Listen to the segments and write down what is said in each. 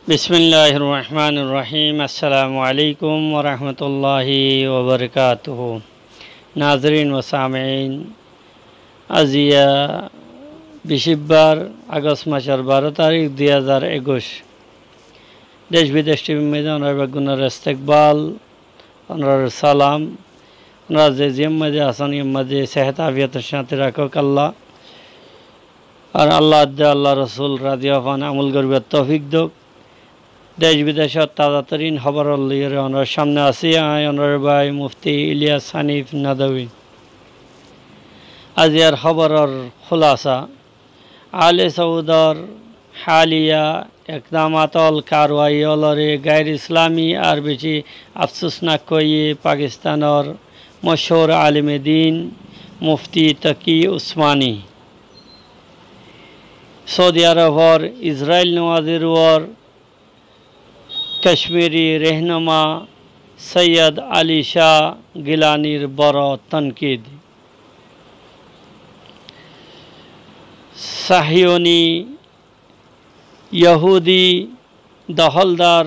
बिस्मिल्लाहिर रहमानिर रहीम। अस्सलामु अलैकुम व रहमतुल्लाहि व बरकातुहू। नाज़रीन व सामीन, আজিয়া বৃহস্পতিবার আগস্ট মাসের 12 তারিখ 2021। দেশ বিদেশ টিভি মেজে ওনার বেগুনের ইস্তেকবাল, ওনার সালাম। ওনারা যে জিম মেজে আসন ইম মেজে সেহত আফিয়তের সাথে রাখুক আল্লাহ। আর আল্লাহ আল্লাহ রসুল রাজিয়াফান আমল গরিবের তৌফিক দোক। দেশ বিদেশের তাজাতরিন খবর লিয়ে ওনার সামনে আসি ওনার ভাই মুফতি ইলিয়াস হানিফ নাদবী। আজিয়ার খবরের খুলাসা আলে সৌদর হালিয়া একদামাতল কারওয়াইলরে গাইর ইসলামী আর বেশি আফসোসনাক কইয়ে পাকিস্তানের মশহুর আলিমে দিন মুফতি তকি উসমানী সৌদি আরবর ইসরায়েল নওয়াজির ওর কাশ্মীরি रहनुमा সৈয়দ আলী শাহ গিলানির বড় তনকিদ। সাহিয়নি ইহুদি দখলদার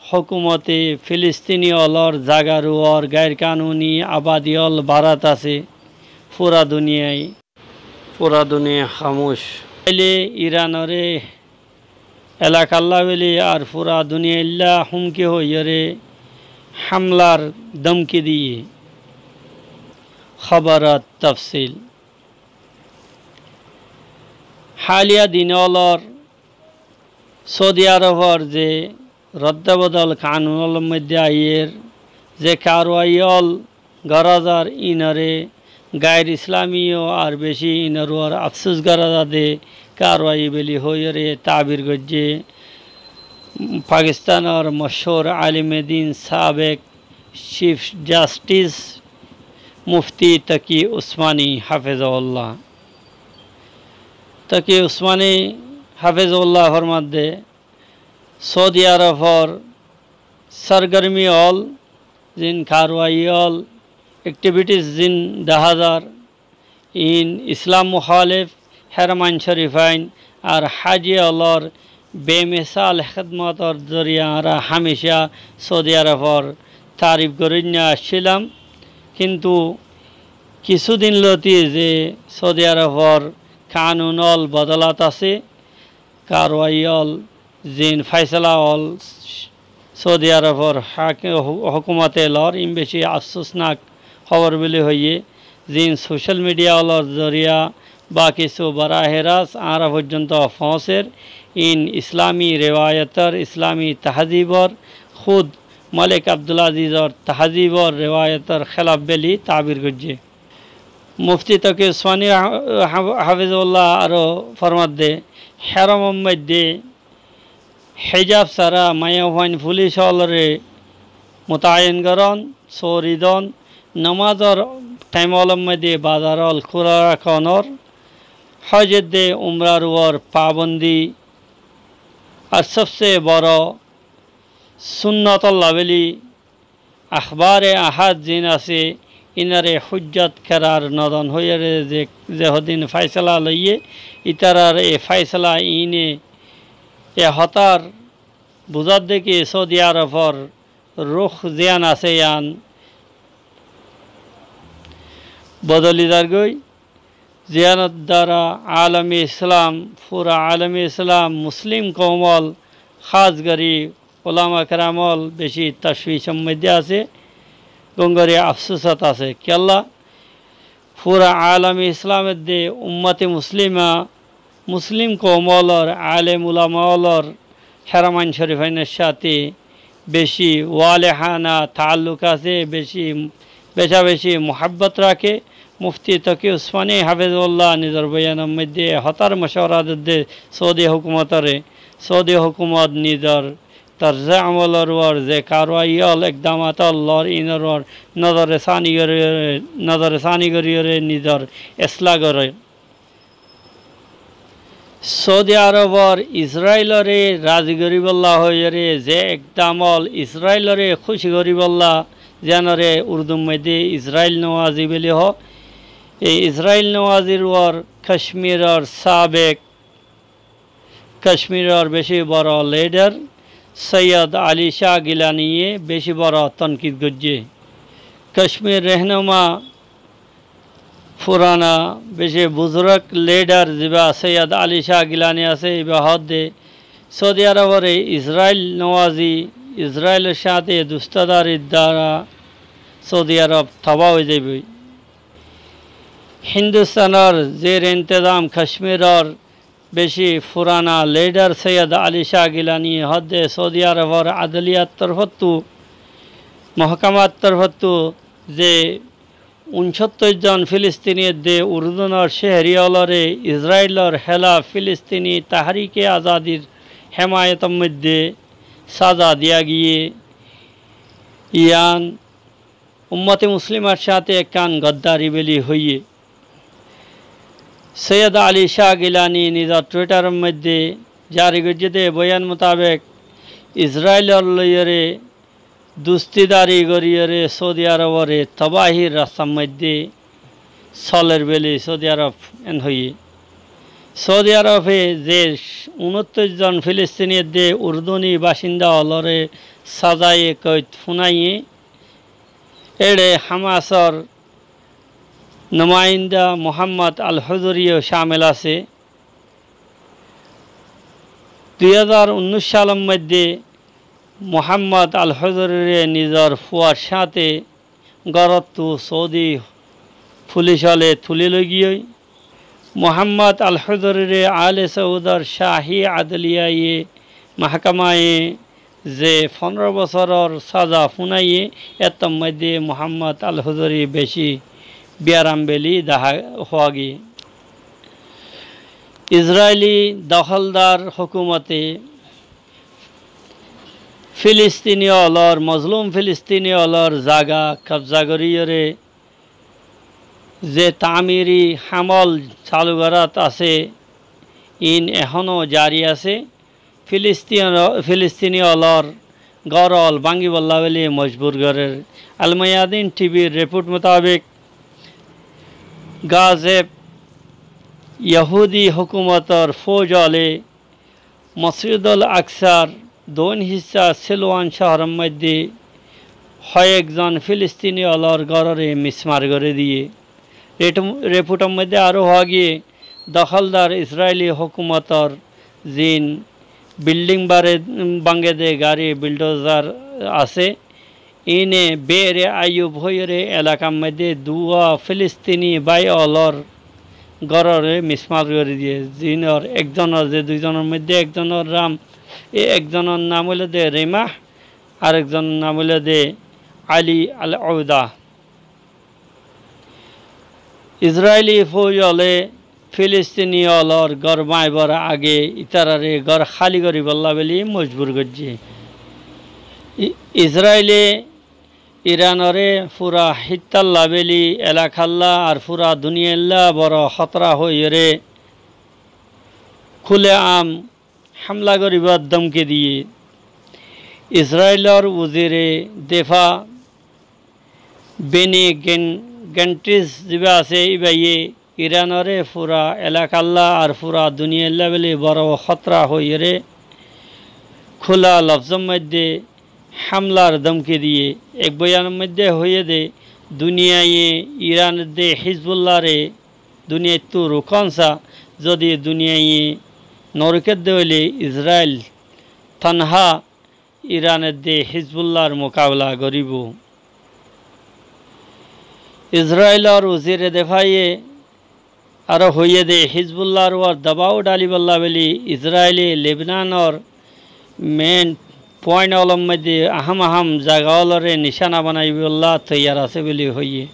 হুকুমতে ফিলিস্তিনি অলর জাগারুয়র গায়ের কানুনি আবাদিয়ল ভারত আছে পুরা দুনিয়ায় খামোশ। ইরানরে এলাকাল্লা বেলি আর পুরা দুনিয়া হুমকি হইরে হামলার দমকি দিয়ে। খবরত তফসিল হালিয়া দিনলর সৌদি আরবর যে রদ্দবদল কানুনল মধ্যে আইয়ের যে কারওয়াইল গরাজার ইনরে গায়ের ইসলামীয় আর বেশি ইনরওয়ার আফসুস গরাজা দে কারওয়াই বেলি হইরে তাবির গজ্জে পাকিস্তানের মশহুর আলিমে দিন সাবেক চিফ জাস্টিস মুফতি তকি উসমানী হাফেজউল্লাহ। তকি উসমানী হাফেজউল্লাহর মধ্যে সৌদি আরবর সরগর্মি অল জিন কারওয়াই অল एक्टिविटीज जिन दहाजार इन इस्लाम मुखालिफ हरमान शरीफाइन और हाजी अलर बेमिसाल खदमत और जरिया हमेशा सौदी अरबर तारीफ करिना आसছিলাম, किन्तु কিছুদিন লতি যে সৌদি আরবর কানুনল বদলাত আছে কারওয়াইল জিন ফাইসলা অল সৌদি আরবর হুকুমতে লর ইম বেশি আফসোসনাক খবর বলে হইয়ে জিন সোশ্যাল মিডিয়া অলর জরিয়া বা কিছু বারাহেরাস আরা পর্যন্ত ফসের ইন ইসলামী রেওয়ায়তর ইসলামী তাহজিবর খুদ মালিক আব্দুল আজিজর তাহজিবর রেওয়ায়তর খেলাফ বেলি তাবির করছে। মুফতি তকি উসমানী হাফিজউল্লাহ আরও ফরমাত দে হেরম মধ্যে হেজাব সারা মায়াওয়াইন পুলিশ অলরে মোতায়েন করন সৌরিদন नमाजर टाइमल मध्य बाजारल खुला राखनर हजदे उमरार वर पाबंदी और सबसे बड़ सुन्नतल लावेली अखबार आहद जिन आसे इनारे हुज्जत करार नदन होयरे जे हदिन फैसला लइए इतारार ए फैसला इने ए हतार बुझात देखि सौदी आरबर रुख जियान आसे यान बदलिदार गई जियानत द्वारा आलम इस्लाम पूरा आलम इस्लाम मुस्लिम कौमल खास गरी उलामा करामल बेशी तशवीश मध्य आसे गंगरे अफसोसत आसे केल्ला पूरा आलम इस्लाम दे उम्मते मुस्लिमा मुस्लिम कौमल और आलेम उलामालर हरमान शरीफाइনের সাথে बेशी वालेहाना ताल्लुक आसे बेशी बेशी मोहब्बत राखे। मुफ्ती तकी उस्मानी हाफिजुल्लाह निजर बयान मध्य हतार मशवरात दे सौदी हुकूमत निजर तर्ज अमलर वर जे कार्रवाई इकदामात लर इनर वर नजर सानी करिए निजर इसला करे। सौदी अरबर इजराइलरे राजी करिबल्ला होयरे जे इकदामल इजराइलरे खुशी करिबल्ला जानरे उर्दू मध्य इजराइल नवाजी बेले हो इजराइल नवाजिर वर कश्मीर और साबेक कश्मीर और बेशी बड़ लीडर সৈয়দ আলী শাহ গিলানিয়ে বেশি বড় তনকিদ গজ্জে কাশ্মীর रहनुमा পুরানা বেশি বুজুর্গ লিডার যা সৈয়দ আলী শাহ গিলানি আছে ইবাহদে সৌদি আরবের ইসরায়েল নওয়াজি ইসরায়েলের সাথে দুস্তাদারির দ্বারা সৌদি আরব তবাহ হয়ে যাবে হিন্দুস্তানের জের ইন্তজাম কাশ্মীরের বেশি পুরানা লিডার সৈয়দ আলী শাহ গিলানি হদে সৌদি আরবের আদলিয়াত তরফতু মহকামাত তরফতু যে 69 জন ফিলিস্তিনির দে উর্দুনের শেহরিয়ালরে ইসরায়েলের হেলা ফিলিস্তিনি তাহরিকে আজাদির হেমায়তের মধ্যে সাজা দিয়া গিয়ে ইয়ান উম্মতে মুসলিমার সাথে কান গদ্দারি বেলি হইয়ে সৈয়দ আলী শাহ গিলানি নিজের টুইটারের মধ্যে জারি গজ্জেতে বয়ান মোতাবেক ইসরায়েলের লইয়রে দুস্তিদারি গরিয়রে সৌদি আরবরে তবাহির রাস্তার মধ্যে সলের বেলি সৌদি আরব এন হইয়ে সৌদি আরবে যে 29 জন ফিলিস্তিনির দে উর্দুনি বাসিন্দা অলরে সাজায়ে কইত ফুনাইয়ে এড়ে হামাসর নুমাইন্দা মোহাম্মদ আল হুজুরিও শামিল আছে 2019 সালের মধ্যে মোহাম্মদ আল হুজুরিরে নিজের ফুয়ার সাথে গরত্তু সৌদি পুলিশলে তুলে লগিয়ে মোহাম্মদ আল হুজুরিরে আলে সৌদর শাহী আদলিয়ায়ে মাহকামায়ে যে 15 বছরের সাজা ফুনাইয়ে এত মধ্যে মোহাম্মদ আল হুজুরি বেশি বিয়ারাম বেলি দেখা হওয়া গিয়ে ইসরায়েলি দখলদার হুকুমতে ফিলিস্তিনীয় অলর মজলুম ফিলিস্তিনীয় অলর জাগা কবজা করিয়রে যে তামিরি হামল চালু করাত আছে ইন এখনও জারি আছে ফিলিস্তিনীয় অলর গরল বাঙ্গি বল্লা বলে মজবুর গরের আলমায়াদিন টিভির রিপোর্ট মোতাবেক গাজেব ইহুদি হুকুমতর ফৌজ আলে মসজিদুল আকসার दोन हिस्सा सिलवान शहर मध्य कयेकजन फिलिस्तीनी अलर गरे मिसमार करे दिए रेपुटर मध्य आरो हगिए दखलदार इस्राएली हुकूमतर जिन बिल्डिंग बारे बांगे दे गाड़ी बिल्डोजार आसे इने बेरे आयुब होयरे एलाका मध्य दुआ फिलिस्तीनी बाई अलर गरे मिसमार करे दिए जिनर एक जनर जे दुई जनर मध्य एक जनर राम एक जनर नाम हलो दे रेमाह और एक जन नाम हलो दे आली अल औदा इजरायली फौज हले फिलिस्तीनी अलर घर बाँबर आगे इतारे घर खाली करी बल्ला बेली मजबूर करছে इजरायले इरानरे पूरा हित्ताल्ला बेली एलाकाल्ला और पूरा दुनियाल्ला बड़ खतरा हये खुले आम हमला करिबार धमकी दिए इजराइलर उजिरे देफा बेनी गेंट्रिस जिबा आछे इबाइये इरानरे पूरा एलाकाल्ला और पूरा दुनियाल्ला बेले बड़ खतरा हये खुला लफ्जर मध्य हमलार धमकी दिए एक बयान मध्य हये दे दुनियाये इरान दे हिजबुल्लारे दुनिया तो रोकनसा जदि दुनियाये नरकेर देवले इजराइल तनहा इरानेर दे हिजबुल्लार मोकाबला करिब इजराइलर उजिरे देफाइये आरो हये दे हिजबुल्लार ओर दबाव डाली बल्ला बेली इजराइले लेबनानर मेन पॉइंट अलम मध्य अहम अहम जगहलरे निशाना बनाई बल्ला तैयार आछे बेली हये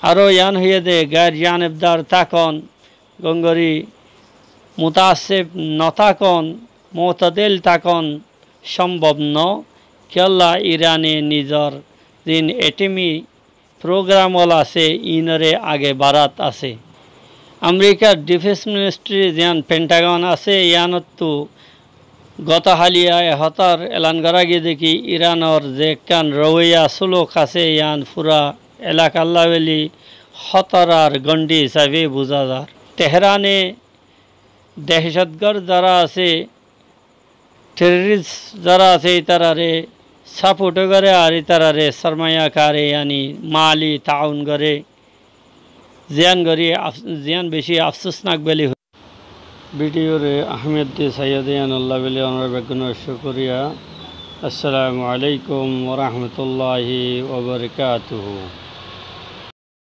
आरो यान हये दे गैर जानबदार ताकन गंगरी मुतासिब नताकन मोतदिल ताकन सम्भव न केला इराने निजर दिन एटमी प्रोग्राम आछे इनरे आगे बारात आछे अमेरिकार डिफेंस मिनिस्ट्री जान पेंटागन आछे यानतो गत हालिया हतार एलान करा गए देखी इरानर जे कान रवैया सुलुक आछे यान पूरा एलाकाल्ला बेली खतरार गंडी हिसाबे बुझा जाए तेहराने दहशतगर्द जरा आछे টেররিস্ট যারা আছে এই তারারে সাপোর্ট করে আর এই তারারে সরমায়া কারে यानी মালি তাউন করে জিয়ান বেশি আফসোসনাক বেলি ভিডিওরে আহমেদ সৈয়দিয়ান আল্লাহ বেলি আমরা বেগুন শুকরিয়া। আসসালামু আলাইকুম ওয়া রাহমাতুল্লাহি ওয়া বারাকাতুহু।